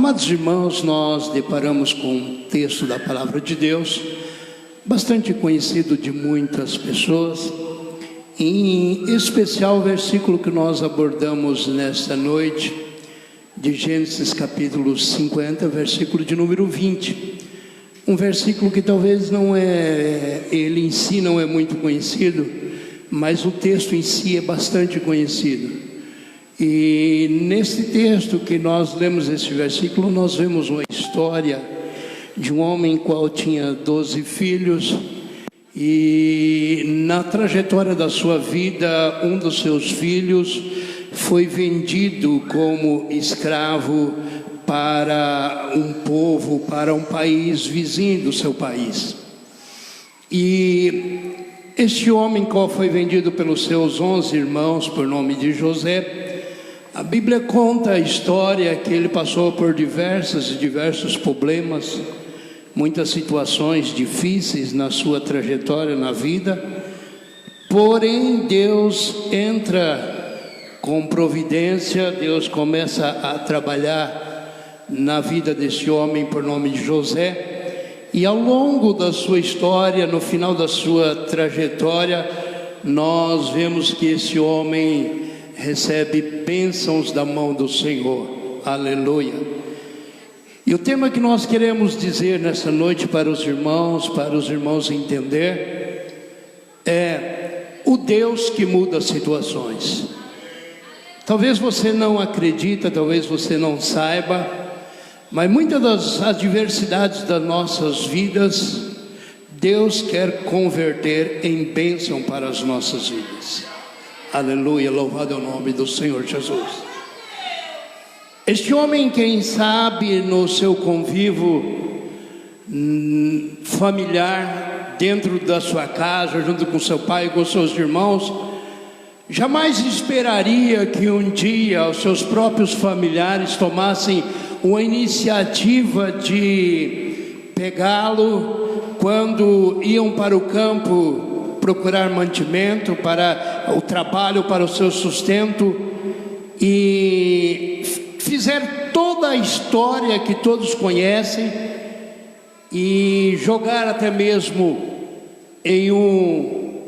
Amados irmãos, nós deparamos com um texto da Palavra de Deus, bastante conhecido de muitas pessoas, em especial o versículo que nós abordamos nesta noite, de Gênesis capítulo 50, versículo de número 20. Um versículo que talvez ele em si não é muito conhecido, mas o texto em si é bastante conhecido. E nesse texto que nós lemos esse versículo, nós vemos uma história de um homem qual tinha 12 filhos, e na trajetória da sua vida, um dos seus filhos foi vendido como escravo para um povo, para um país vizinho do seu país. E este homem qual foi vendido pelos seus 11 irmãos, por nome de José, a Bíblia conta a história que ele passou por diversos problemas, muitas situações difíceis na sua trajetória na vida, porém Deus entra com providência, Deus começa a trabalhar na vida desse homem por nome de José, e ao longo da sua história, no final da sua trajetória, nós vemos que esse homem recebe bênçãos da mão do Senhor, aleluia. E o tema que nós queremos dizer nessa noite para os irmãos entender, é o Deus que muda situações. Talvez você não acredita, talvez você não saiba, mas muitas das adversidades das nossas vidas, Deus quer converter em bênção para as nossas vidas. Aleluia, louvado é o nome do Senhor Jesus. Este homem, quem sabe, no seu convívio familiar, dentro da sua casa, junto com seu pai e com seus irmãos, jamais esperaria que um dia os seus próprios familiares tomassem uma iniciativa de pegá-lo quando iam para o campo procurar mantimento para o trabalho, para o seu sustento, e fizer toda a história que todos conhecem e jogar até mesmo em um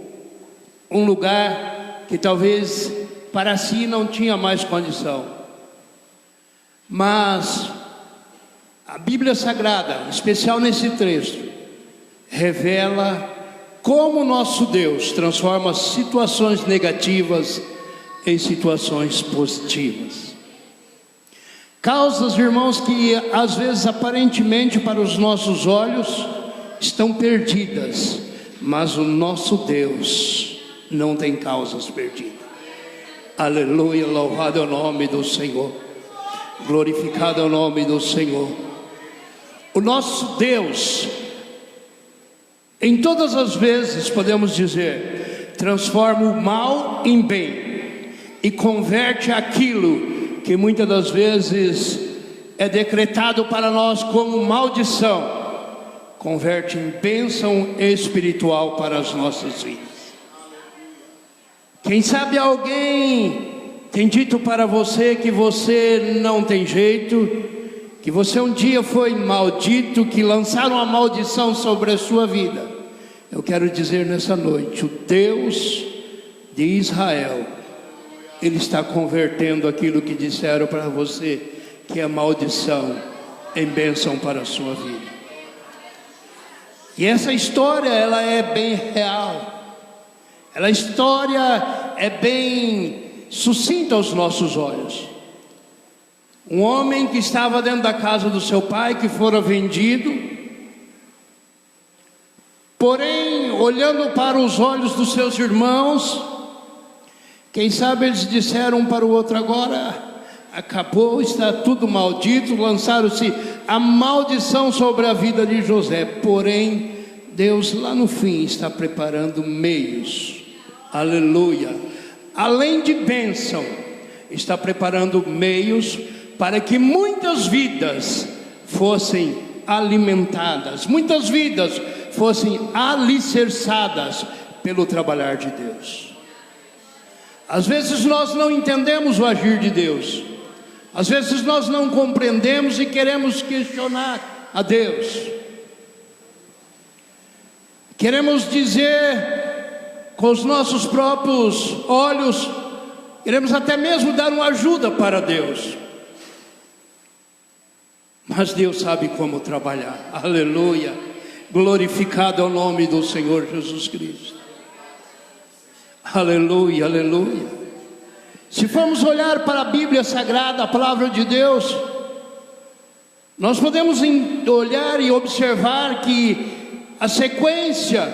lugar que talvez para si não tinha mais condição. Mas a Bíblia Sagrada, em especial nesse trecho, revela como nosso Deus transforma situações negativas em situações positivas. Causas, irmãos, que às vezes aparentemente para os nossos olhos estão perdidas, mas o nosso Deus não tem causas perdidas. Aleluia, louvado é o nome do Senhor, glorificado é o nome do Senhor. O nosso Deus, em todas as vezes, podemos dizer, transforma o mal em bem e converte aquilo que muitas das vezes é decretado para nós como maldição, converte em bênção espiritual para as nossas vidas. Quem sabe alguém tem dito para você que você não tem jeito, que você um dia foi maldito, que lançaram a maldição sobre a sua vida. Eu quero dizer nessa noite, o Deus de Israel, Ele está convertendo aquilo que disseram para você que é maldição em bênção para a sua vida. E essa história, ela é bem real, a história é bem sucinta aos nossos olhos. Um homem que estava dentro da casa do seu pai, que fora vendido, porém, olhando para os olhos dos seus irmãos, quem sabe eles disseram um para o outro: agora acabou, está tudo maldito, lançaram-se a maldição sobre a vida de José. Porém, Deus lá no fim está preparando meios, aleluia, além de bênção, está preparando meios para que muitas vidas fossem alimentadas, muitas vidas fossem alicerçadas pelo trabalhar de Deus. Às vezes nós não entendemos o agir de Deus, Às vezes nós não compreendemos e queremos questionar a Deus. Queremos dizer com os nossos próprios olhos, queremos até mesmo dar uma ajuda para Deus. Mas Deus sabe como trabalhar. Aleluia. Glorificado é o nome do Senhor Jesus Cristo. Aleluia, aleluia. Se formos olhar para a Bíblia Sagrada, a palavra de Deus, nós podemos olhar e observar que a sequência,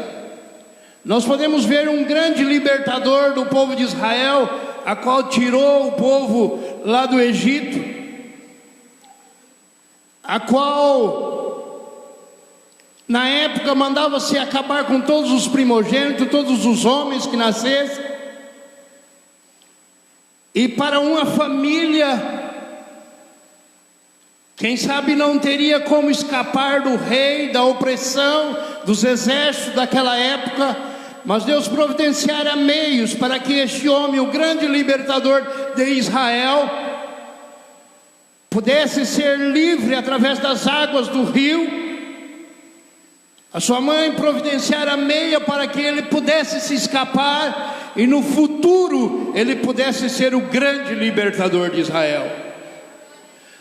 nós podemos ver um grande libertador do povo de Israel, a qual tirou o povo lá do Egito, a qual na época mandava-se acabar com todos os primogênitos, todos os homens que nascessem. E para uma família, quem sabe não teria como escapar do rei, da opressão, dos exércitos daquela época, mas Deus providenciara meios para que este homem, o grande libertador de Israel, pudesse ser livre através das águas do rio. A sua mãe providenciara meia para que ele pudesse se escapar e no futuro ele pudesse ser o grande libertador de Israel.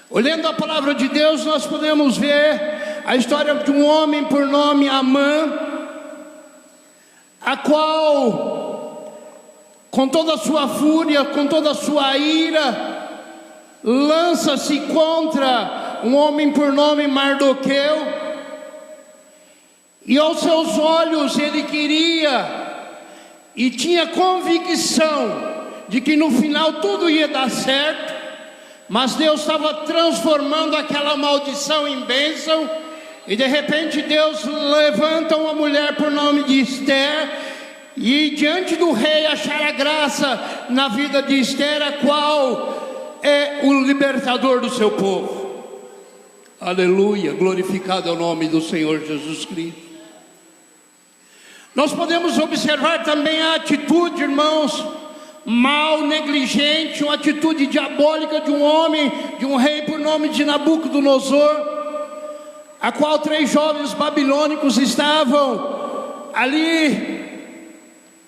Olhando a palavra de Deus, nós podemos ver a história de um homem por nome Amã, a qual, com toda a sua fúria, com toda a sua ira, lança-se contra um homem por nome Mardoqueu. E aos seus olhos ele queria e tinha convicção de que no final tudo ia dar certo, mas Deus estava transformando aquela maldição em bênção. E de repente Deus levanta uma mulher por nome de Esther, e diante do rei achar graça na vida de Esther, a qual é o libertador do seu povo. Aleluia, glorificado é o nome do Senhor Jesus Cristo. Nós podemos observar também a atitude, irmãos, mal, negligente, uma atitude diabólica de um homem, de um rei por nome de Nabucodonosor, a qual 3 jovens babilônicos estavam ali,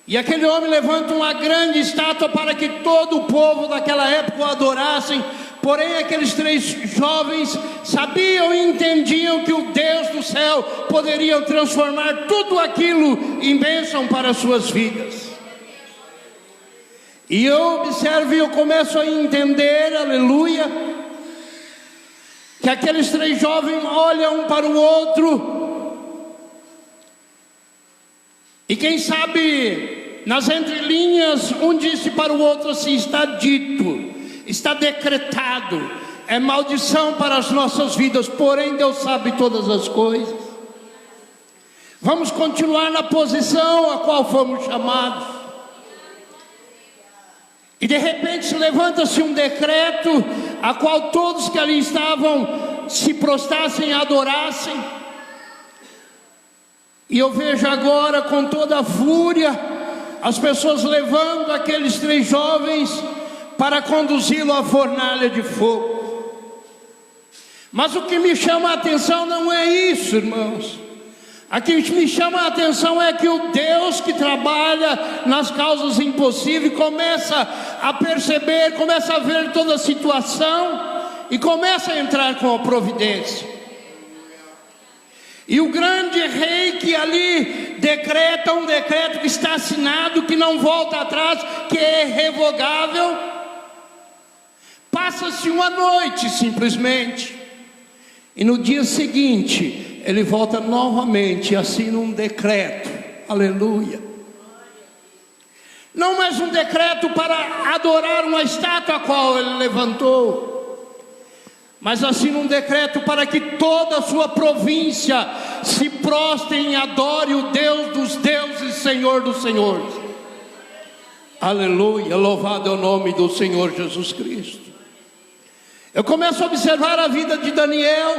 e aquele homem levanta uma grande estátua para que todo o povo daquela época o adorassem. Porém aqueles 3 jovens sabiam e entendiam que o Deus do céu poderia transformar tudo aquilo em bênção para as suas vidas. E eu observo e eu começo a entender, aleluia, que aqueles 3 jovens olham um para o outro, e quem sabe nas entrelinhas um disse para o outro assim: está dito, está decretado, é maldição para as nossas vidas, porém Deus sabe todas as coisas. Vamos continuar na posição a qual fomos chamados. E de repente levanta-se um decreto, a qual todos que ali estavam se prostrassem e adorassem. E eu vejo agora com toda a fúria as pessoas levando aqueles 3 jovens para conduzi-lo à fornalha de fogo. Mas o que me chama a atenção não é isso, irmãos. O que me chama a atenção é que o Deus que trabalha nas causas impossíveis começa a perceber, começa a ver toda a situação e começa a entrar com a providência. E o grande rei que ali decreta um decreto que está assinado, que não volta atrás, que é irrevogável, passa-se uma noite simplesmente, e no dia seguinte ele volta novamente e assina um decreto. Aleluia. Não mais um decreto para adorar uma estátua a qual ele levantou, mas assina um decreto para que toda a sua província se prostre e adore o Deus dos deuses, Senhor dos senhores. Aleluia, louvado é o nome do Senhor Jesus Cristo. Eu começo a observar a vida de Daniel,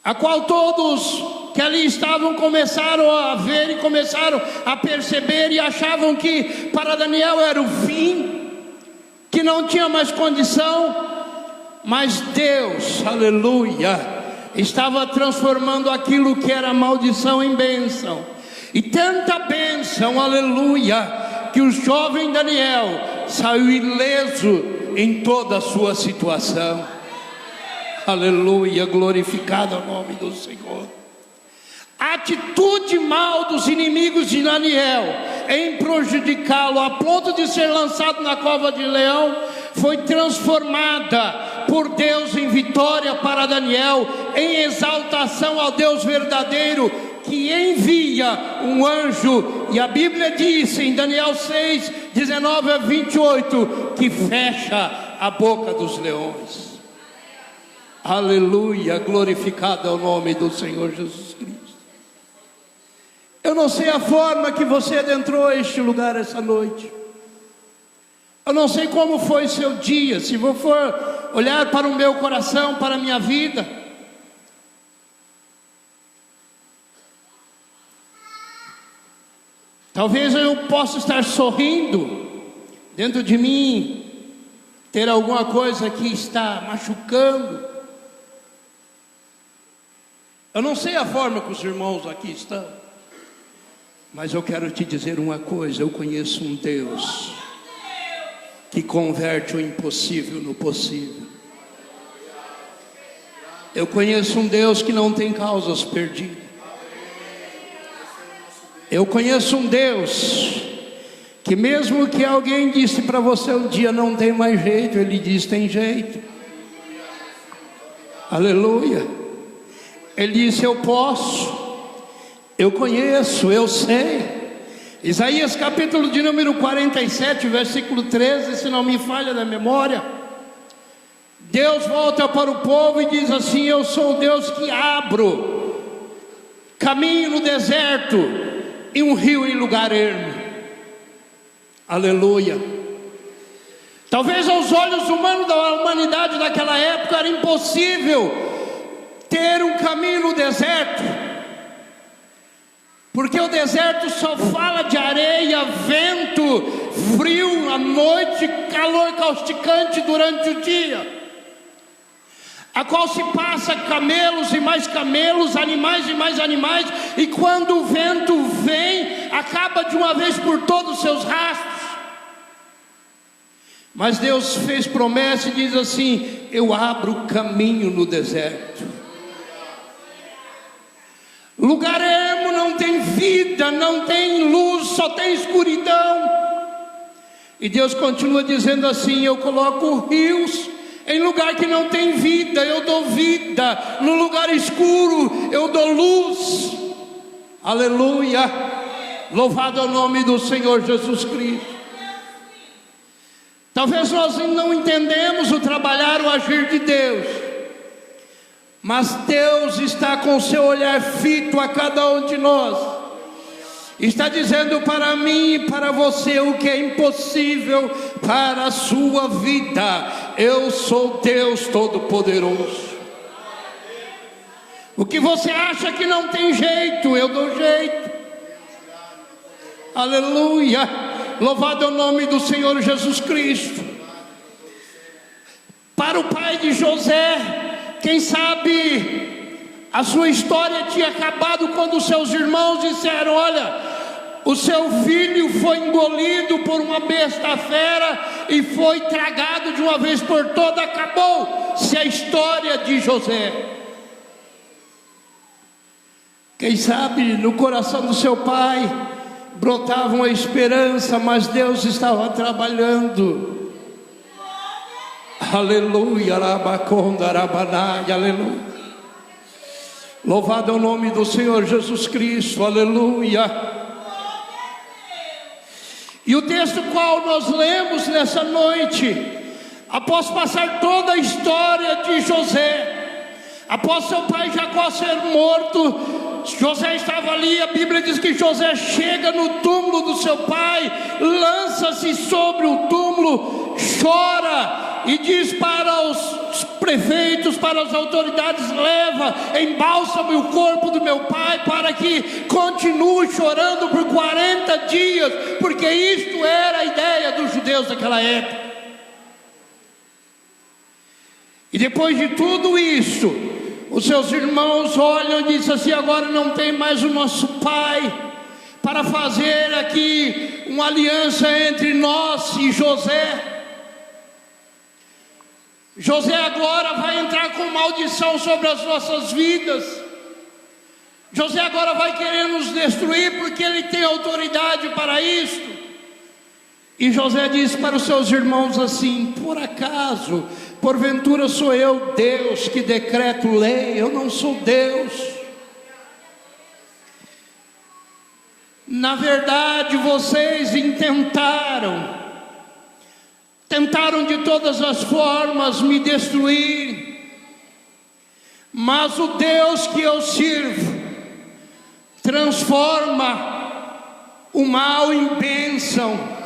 a qual todos que ali estavam começaram a ver e começaram a perceber e achavam que para Daniel era o fim. que não tinha mais condição, mas Deus, aleluia, estava transformando aquilo que era maldição em bênção. E tanta bênção, aleluia, que o jovem Daniel saiu ileso em toda a sua situação. Aleluia, glorificado é o nome do Senhor. A atitude mal dos inimigos de Daniel em prejudicá-lo a ponto de ser lançado na cova de leão foi transformada por Deus em vitória para Daniel, em exaltação ao Deus verdadeiro, que envia um anjo. E a Bíblia diz em Daniel 6, 19 a 28, que fecha a boca dos leões. Aleluia, glorificado é o nome do Senhor Jesus Cristo. Eu não sei a forma que você adentrou este lugar essa noite. Eu não sei como foi seu dia. Se eu for olhar para o meu coração, para a minha vida, talvez eu possa estar sorrindo dentro de mim, ter alguma coisa que está machucando. Eu não sei a forma que os irmãos aqui estão, mas eu quero te dizer uma coisa: eu conheço um Deus que converte o impossível no possível. Eu conheço um Deus que não tem causas perdidas. Eu conheço um Deus que mesmo que alguém disse para você um dia não tem mais jeito, Ele diz tem jeito. Aleluia. Ele disse eu posso, eu conheço, eu sei. Isaías capítulo de número 47, versículo 13, se não me falha da memória, Deus volta para o povo e diz assim: eu sou o Deus que abro caminho no deserto e um rio em lugar ermo. Aleluia. Talvez aos olhos humanos da humanidade daquela época era impossível ter um caminho no deserto, porque o deserto só fala de areia, vento, frio à noite, calor causticante durante o dia, a qual se passa camelos e mais camelos, animais e mais animais, e quando o vento vem, acaba de uma vez por todos os seus rastros. Mas Deus fez promessa e diz assim: eu abro caminho no deserto. Lugar ermo não tem vida, não tem luz, só tem escuridão. E Deus continua dizendo assim: eu coloco rios em lugar que não tem vida, eu dou vida. No lugar escuro eu dou luz. Aleluia. Louvado é o nome do Senhor Jesus Cristo. Talvez nós não entendemos o trabalhar, o agir de Deus, mas Deus está com o seu olhar fito a cada um de nós. Está dizendo para mim e para você o que é impossível para a sua vida. Eu sou Deus Todo-Poderoso. O que você acha que não tem jeito, eu dou jeito. Aleluia. Louvado é o nome do Senhor Jesus Cristo. Para o pai de José, quem sabe a sua história tinha acabado quando seus irmãos disseram: olha, o seu filho foi engolido por uma besta fera e foi tragado de uma vez por toda. Acabou-se a história de José. Quem sabe no coração do seu pai brotava uma esperança, mas Deus estava trabalhando. Aleluia, arabaconda, arabanai, aleluia. Louvado é o nome do Senhor Jesus Cristo, aleluia. E o texto qual nós lemos nessa noite, após passar toda a história de José, após seu pai Jacó ser morto, José estava ali. A Bíblia diz que José chega no túmulo do seu pai, lança-se sobre o túmulo, chora e diz para os prefeitos, para as autoridades: leva, embálsame o corpo do meu pai para que continue chorando por 40 dias, porque isto era a ideia dos judeus daquela época. depois de tudo isso, os seus irmãos olham e dizem assim: agora não tem mais o nosso pai para fazer aqui uma aliança entre nós e José. José agora vai entrar com maldição sobre as nossas vidas. José agora vai querer nos destruir, porque ele tem autoridade para isto. E José diz para os seus irmãos assim: por acaso, porventura sou eu Deus que decreto lei? Eu não sou Deus. Na verdade, vocês tentaram de todas as formas me destruir, mas o Deus que eu sirvo transforma o mal em bênção.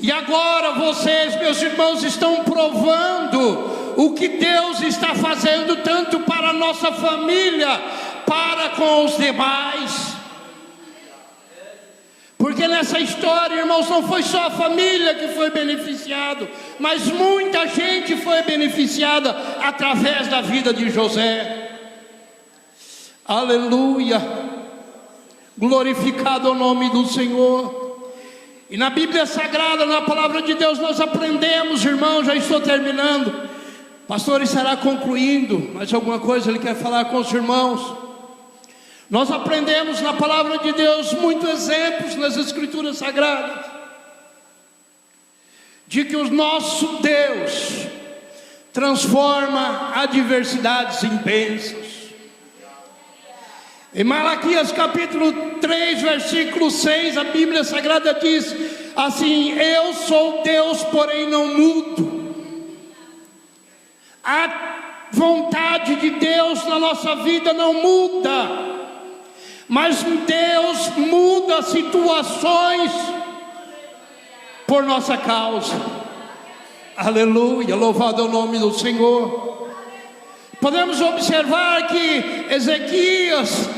E agora vocês, meus irmãos, estão provando o que Deus está fazendo, tanto para a nossa família, para com os demais. Porque nessa história, irmãos, não foi só a família que foi beneficiada, mas muita gente foi beneficiada através da vida de José. Aleluia! Glorificado é o nome do Senhor. E na Bíblia Sagrada, na Palavra de Deus, nós aprendemos, irmãos, já estou terminando. O pastor estará concluindo, mas alguma coisa ele quer falar com os irmãos. Nós aprendemos na Palavra de Deus muitos exemplos nas Escrituras Sagradas de que o nosso Deus transforma adversidades em bênçãos. Em Malaquias capítulo 3, versículo 6, a Bíblia Sagrada diz assim: eu sou Deus, porém não mudo. A vontade de Deus na nossa vida não muda, mas Deus muda situações por nossa causa. Aleluia, louvado é o nome do Senhor. Podemos observar que Ezequias,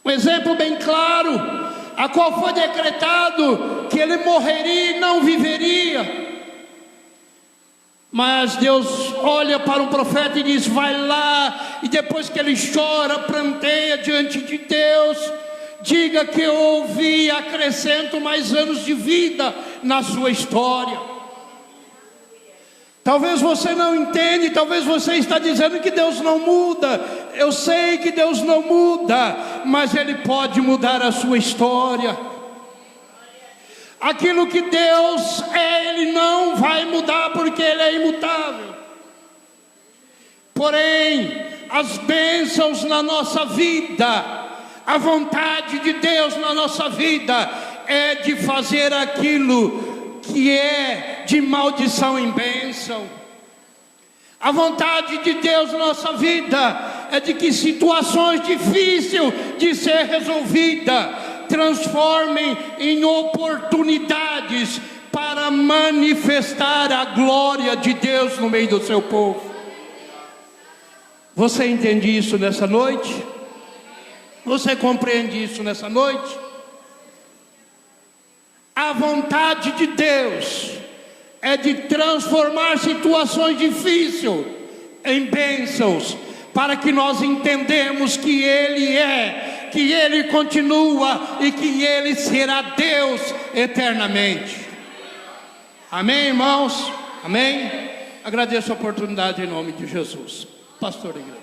um exemplo bem claro, a qual foi decretado que ele morreria e não viveria. Mas Deus olha para o profeta e diz: vai lá, e depois que ele chora, pranteia diante de Deus, diga que eu ouvi e acrescento mais anos de vida na sua história. Talvez você não entende, talvez você está dizendo que Deus não muda. Eu sei que Deus não muda, mas Ele pode mudar a sua história. Aquilo que Deus é, Ele não vai mudar, porque Ele é imutável. Porém, as bênçãos na nossa vida, a vontade de Deus na nossa vida é de fazer aquilo que é de maldição em bênção. A vontade de Deus na nossa vida é de que situações difíceis de ser resolvida transformem em oportunidades para manifestar a glória de Deus no meio do seu povo. Você entende isso nessa noite? Você compreende isso nessa noite? A vontade de Deus é de transformar situações difíceis em bênçãos, para que nós entendamos que Ele é, que Ele continua e que Ele será Deus eternamente. Amém, irmãos? Amém? Agradeço a oportunidade em nome de Jesus. Pastor da igreja.